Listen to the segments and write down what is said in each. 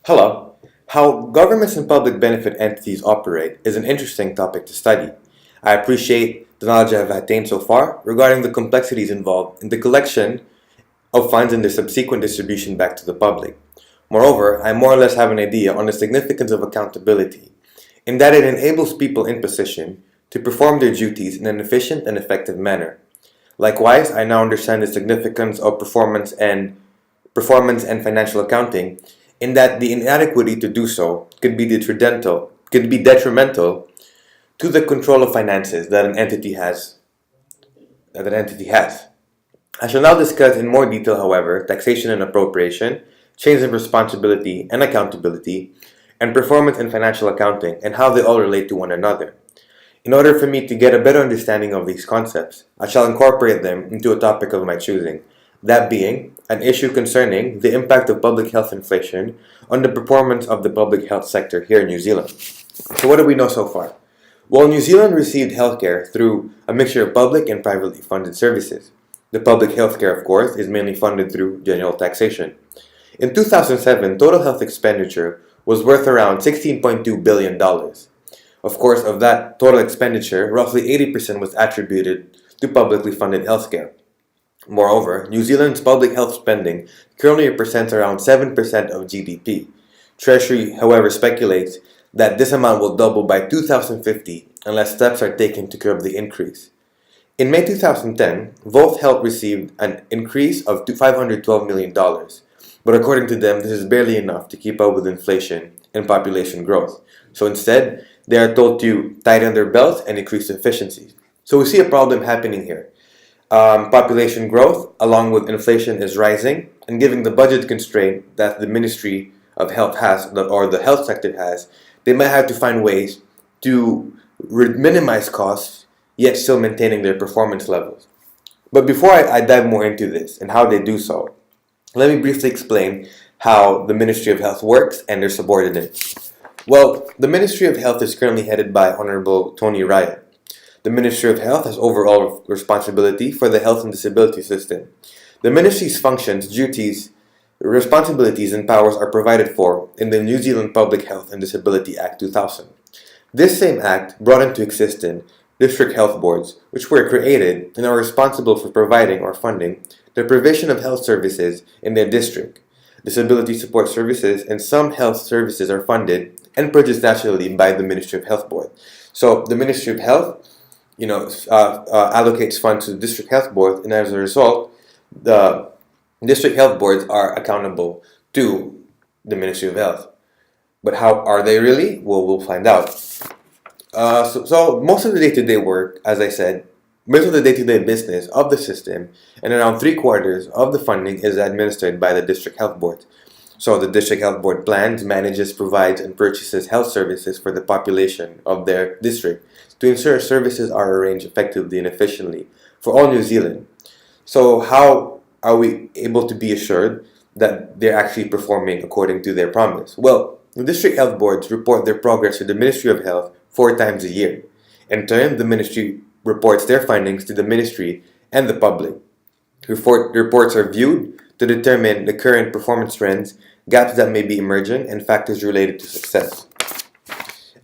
Hello. How governments and public benefit entities operate is an interesting topic to study. I appreciate the knowledge I have attained so far regarding the complexities involved in the collection of funds and their subsequent distribution back to the public. Moreover, I more or less have an idea on the significance of accountability, in that it enables people in position to perform their duties in an efficient and effective manner. Likewise, I now understand the significance of performance and financial accounting, in that the inadequacy to do so could be detrimental to the control of finances that an entity has. I shall now discuss in more detail, however, taxation and appropriation, chains of responsibility and accountability, and performance and financial accounting, and how they all relate to one another. In order for me to get a better understanding of these concepts, I shall incorporate them into a topic of my choosing, that being an issue concerning the impact of public health inflation on the performance of the public health sector here in New Zealand. So, what do we know so far? Well, New Zealand received healthcare through a mixture of public and privately funded services. The public healthcare, of course, is mainly funded through general taxation. In 2007, total health expenditure was worth around $16.2 billion. Of course, of that total expenditure, roughly 80% was attributed to publicly funded healthcare. Moreover, New Zealand's public health spending currently represents around 7% of GDP. Treasury, however, speculates that this amount will double by 2050 unless steps are taken to curb the increase. In May 2010, Volt Health received an increase of $512 million, but according to them, this is barely enough to keep up with inflation and population growth. So instead, they are told to tighten their belts and increase efficiency. So we see a problem happening here. Population growth, along with inflation, is rising, and given the budget constraint that the Ministry of Health has, or the health sector has, they might have to find ways to minimize costs, yet still maintaining their performance levels. But before I dive more into this and how they do so, let me briefly explain how the Ministry of Health works and their subordinates. Well, the Ministry of Health is currently headed by Honorable Tony Ryan. The Ministry of Health has overall responsibility for the health and disability system. The ministry's functions, duties, responsibilities, and powers are provided for in the New Zealand Public Health and Disability Act 2000. This same act brought into existence district health boards, which were created and are responsible for providing or funding the provision of health services in their district. Disability support services and some health services are funded and purchased nationally by the Ministry of Health Board. So the Ministry of Health allocates funds to the district health board, and as a result, the district health boards are accountable to the Ministry of Health. But how are they really? Well, we'll find out. So most of the day-to-day work, as I said, most of the day-to-day business of the system, and around 3/4 of the funding is administered by the district health board. So the district health board plans, manages, provides, and purchases health services for the population of their district to ensure services are arranged effectively and efficiently for all New Zealand. So how are we able to be assured that they're actually performing according to their promise? Well, the district health boards report their progress to the Ministry of Health 4 times a year. In turn, the ministry reports their findings to the ministry and the public. Reports are viewed to determine the current performance trends, gaps that may be emerging, and factors related to success.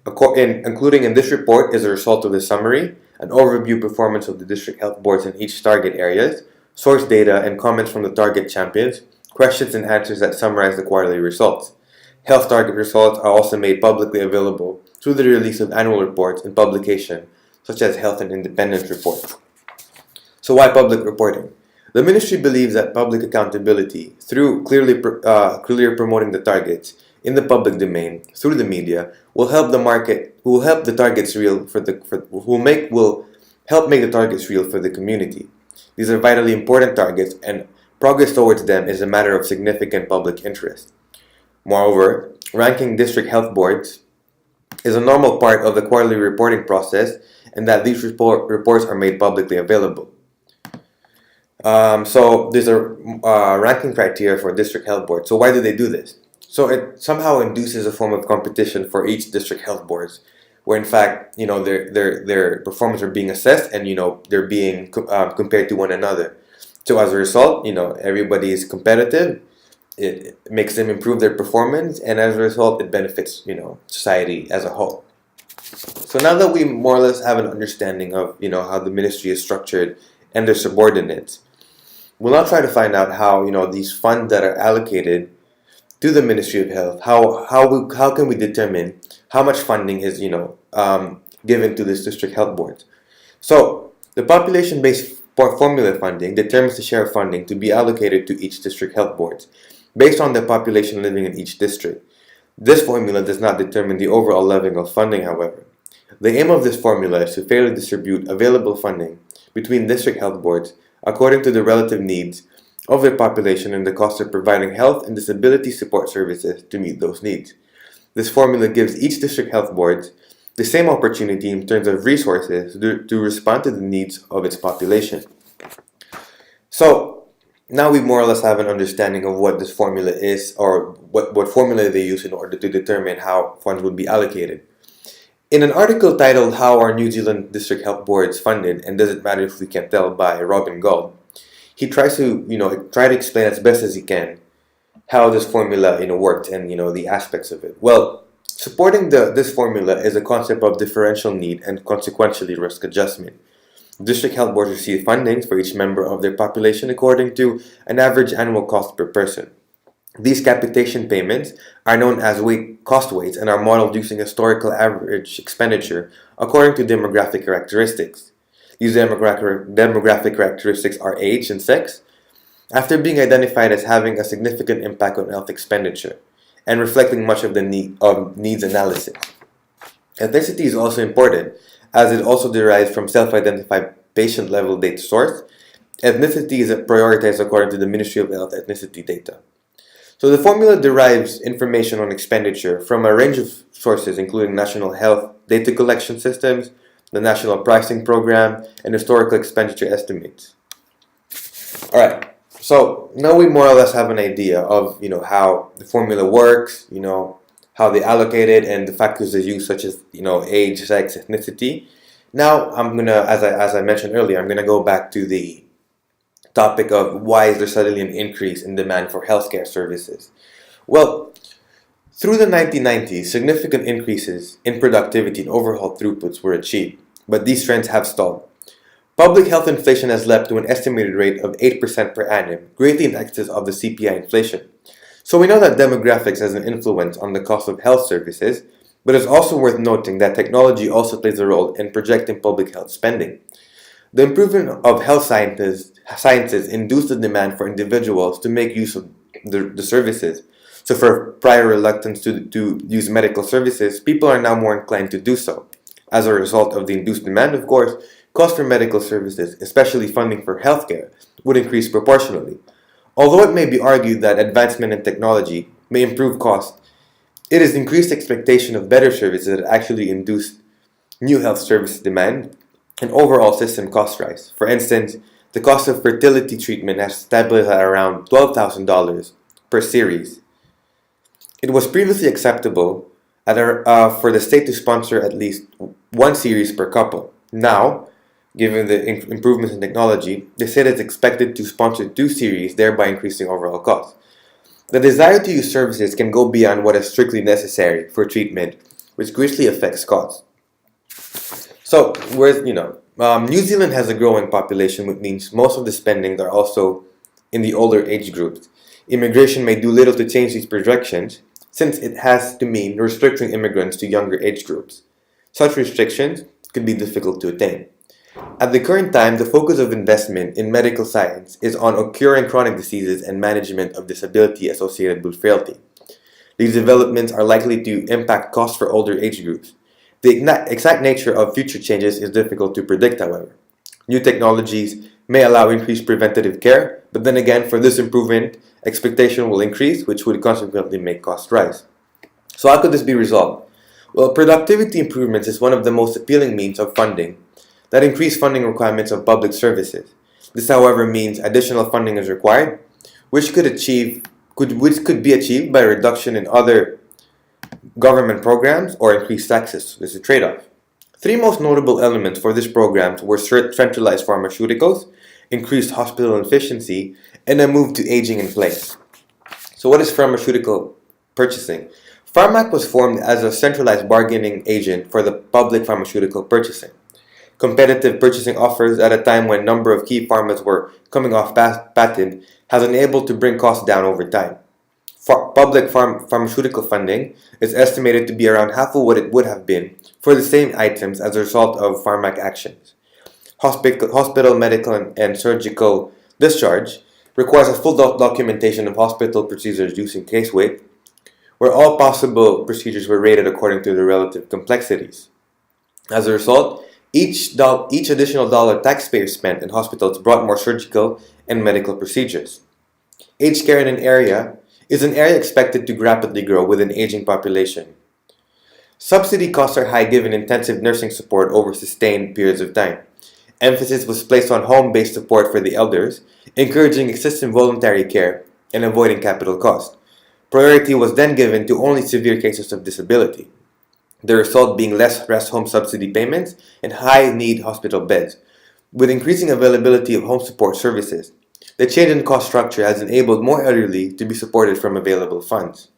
Including in this report is a result of the summary, an overview performance of the district health boards in each target areas, source data and comments from the target champions, questions and answers that summarize the quarterly results. Health target results are also made publicly available through the release of annual reports and publication, such as Health and Independence Report. So why public reporting? The ministry believes that public accountability, through clearly promoting the targets in the public domain through the media, will help the targets real will help make the targets real for the community. These are vitally important targets, and progress towards them is a matter of significant public interest. Moreover, ranking district health boards is a normal part of the quarterly reporting process, and that these reports are made publicly available. So there's a ranking criteria for district health boards. So why do they do this? So it somehow induces a form of competition for each district health boards, where in fact their performance are being assessed, and they're being compared to one another. So as a result, everybody is competitive, it makes them improve their performance, and as a result, it benefits, society as a whole. So now that we more or less have an understanding of, how the ministry is structured and their subordinates, we'll now try to find out how, these funds that are allocated to the Ministry of Health, how can we determine how much funding is, given to this district health board. So the population-based formula funding determines the share of funding to be allocated to each district health boards based on the population living in each district. This formula does not determine the overall level of funding, however. The aim of this formula is to fairly distribute available funding between district health boards according to the relative needs of their population and the cost of providing health and disability support services to meet those needs. This formula gives each district health board the same opportunity in terms of resources to respond to the needs of its population. So now we more or less have an understanding of what this formula is, or what formula they use in order to determine how funds would be allocated. In an article titled "How Are New Zealand District Health Boards Funded, and Does It Matter If We Can't Tell?" by Robin Gold, he tries to explain as best as he can how this formula worked and the aspects of it. Well, supporting this formula is a concept of differential need and consequentially risk adjustment. District health boards receive funding for each member of their population according to an average annual cost per person. These capitation payments are known as cost weights and are modeled using historical average expenditure according to demographic characteristics. These demographic characteristics are age and sex, after being identified as having a significant impact on health expenditure and reflecting much of the needs analysis. Ethnicity is also important, as it also derives from self-identified patient-level data source. Ethnicity is prioritized according to the Ministry of Health ethnicity data. So the formula derives information on expenditure from a range of sources, including national health data collection systems, the National Pricing Program, and historical expenditure estimates. Alright, so now we more or less have an idea of how the formula works, how they allocate it, and the factors they use, such as age, sex, ethnicity. Now I'm gonna, as I mentioned earlier, I'm gonna go back to the topic of why is there suddenly an increase in demand for healthcare services. Well, through the 1990s, significant increases in productivity and overall throughputs were achieved, but these trends have stalled. Public health inflation has leapt to an estimated rate of 8% per annum, greatly in excess of the CPI inflation. So we know that demographics has an influence on the cost of health services, but it's also worth noting that technology also plays a role in projecting public health spending. The improvement of health sciences induced the demand for individuals to make use of the services. So for prior reluctance to use medical services, people are now more inclined to do so. As a result of the induced demand, of course, costs for medical services, especially funding for healthcare, would increase proportionally. Although it may be argued that advancement in technology may improve costs, it is increased expectation of better services that actually induce new health service demand and overall system cost rise. For instance, the cost of fertility treatment has stabilized at around $12,000 per series. It was previously acceptable for the state to sponsor at least one series per couple. Now, given the improvements in technology, the state is expected to sponsor 2 series, thereby increasing overall costs. The desire to use services can go beyond what is strictly necessary for treatment, which greatly affects costs. So, New Zealand has a growing population, which means most of the spending are also in the older age groups. Immigration may do little to change these projections, since it has to mean restricting immigrants to younger age groups. Such restrictions could be difficult to attain. At the current time, the focus of investment in medical science is on curing chronic diseases and management of disability associated with frailty. These developments are likely to impact costs for older age groups. The exact nature of future changes is difficult to predict, however. New technologies may allow increased preventative care, but then again, for this improvement, expectation will increase, which would consequently make costs rise. So how could this be resolved? Well, productivity improvements is one of the most appealing means of funding that increase funding requirements of public services. This, however, means additional funding is required, which could be achieved by a reduction in other government programs or increased taxes. There's a trade-off. 3 most notable elements for this program were centralized pharmaceuticals, increased hospital efficiency, and a move to aging in place. So what is pharmaceutical purchasing? Pharmac was formed as a centralized bargaining agent for the public pharmaceutical purchasing. Competitive purchasing offers at a time when a number of key pharmas were coming off patent has enabled to bring costs down over time. Public pharmaceutical funding is estimated to be around half of what it would have been for the same items as a result of Pharmac actions. Hospital, medical, and surgical discharge requires a full documentation of hospital procedures using case weight, where all possible procedures were rated according to their relative complexities. As a result, each additional dollar taxpayers spent in hospitals brought more surgical and medical procedures. Aged care in an area is an area expected to rapidly grow with an aging population. Subsidy costs are high given intensive nursing support over sustained periods of time. Emphasis was placed on home-based support for the elders, encouraging excessive voluntary care and avoiding capital cost. Priority was then given to only severe cases of disability, the result being less rest home subsidy payments and high-need hospital beds. With increasing availability of home support services, the change in cost structure has enabled more elderly to be supported from available funds.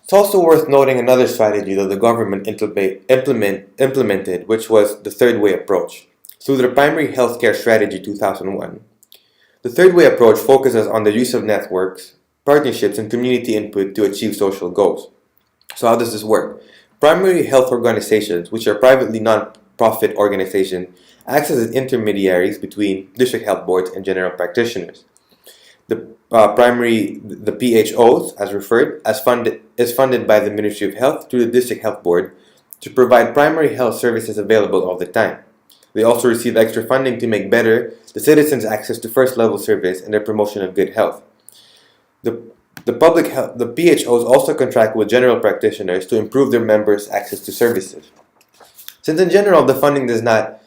It's also worth noting another strategy that the government implemented, which was the third way approach. Through the Primary Healthcare Strategy 2001, the third way approach focuses on the use of networks, partnerships, and community input to achieve social goals. So how does this work? Primary health organizations, which are privately non-profit organizations, act as intermediaries between district health boards and general practitioners. The PHOs, as referred, is funded by the Ministry of Health through the District Health Board to provide primary health services available all the time. They also receive extra funding to make better the citizens' access to first-level service and the promotion of good health. The PHOs also contract with general practitioners to improve their members' access to services. Since in general the funding does not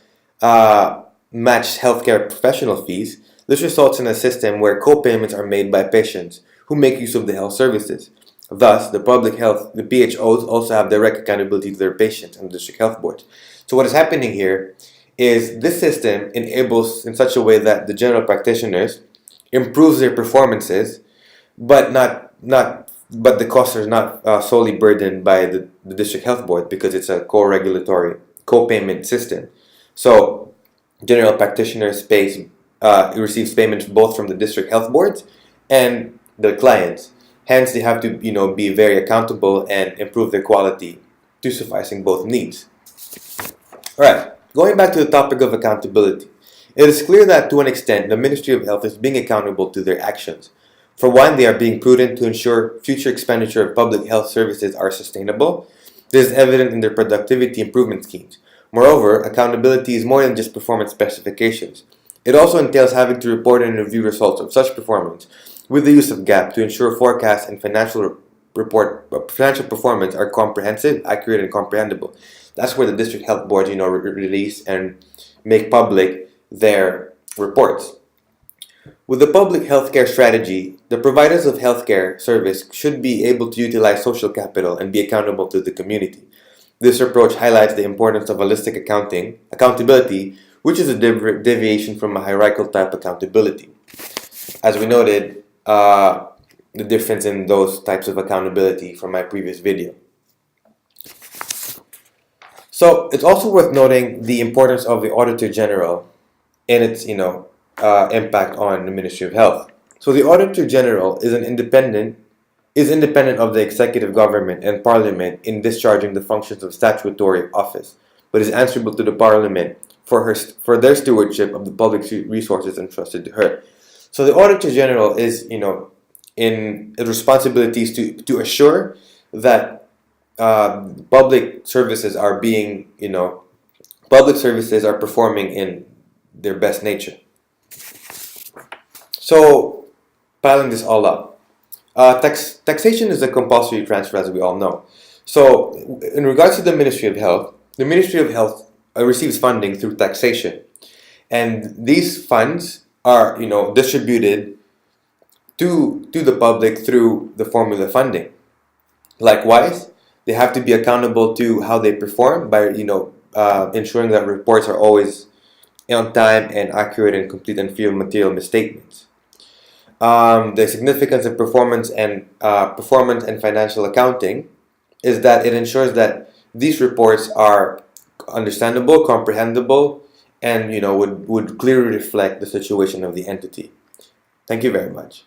match healthcare professional fees, this results in a system where co-payments are made by patients who make use of the health services. Thus, the PHOs also have direct accountability to their patients and the district health boards. So what is happening here is this system enables in such a way that the general practitioners improves their performances, but the costs are not solely burdened by the district health board because it's a co-regulatory co-payment system. So general practitioners receives payments both from the district health boards and the clients. Hence, they have to be very accountable and improve their quality to sufficing both needs. Alright, going back to the topic of accountability. It is clear that to an extent the Ministry of Health is being accountable to their actions. For one, they are being prudent to ensure future expenditure of public health services are sustainable. This is evident in their productivity improvement schemes. Moreover, accountability is more than just performance specifications. It also entails having to report and review results of such performance with the use of GAAP to ensure forecasts and financial performance are comprehensive, accurate, and comprehensible. That's where the district health boards, release and make public their reports. With the public healthcare strategy, the providers of healthcare service should be able to utilize social capital and be accountable to the community. This approach highlights the importance of holistic accountability, which is a deviation from a hierarchical type accountability. As we noted, the difference in those types of accountability from my previous video. So it's also worth noting the importance of the Auditor General and its impact on the Ministry of Health. So the Auditor General is independent of the executive government and Parliament in discharging the functions of statutory office, but is answerable to the Parliament for their stewardship of the public resources entrusted to her. So the Auditor General is, in responsibilities to assure that public services are performing in their best nature. So, piling this all up, taxation is a compulsory transfer, as we all know. So, in regards to the Ministry of Health receives funding through taxation, and these funds are, distributed to the public through the formula funding. Likewise, they have to be accountable to how they perform by, ensuring that reports are always on time and accurate and complete and free of material misstatements. The significance of performance and financial accounting is that it ensures that these reports are understandable, comprehensible, and would clearly reflect the situation of the entity. Thank you very much.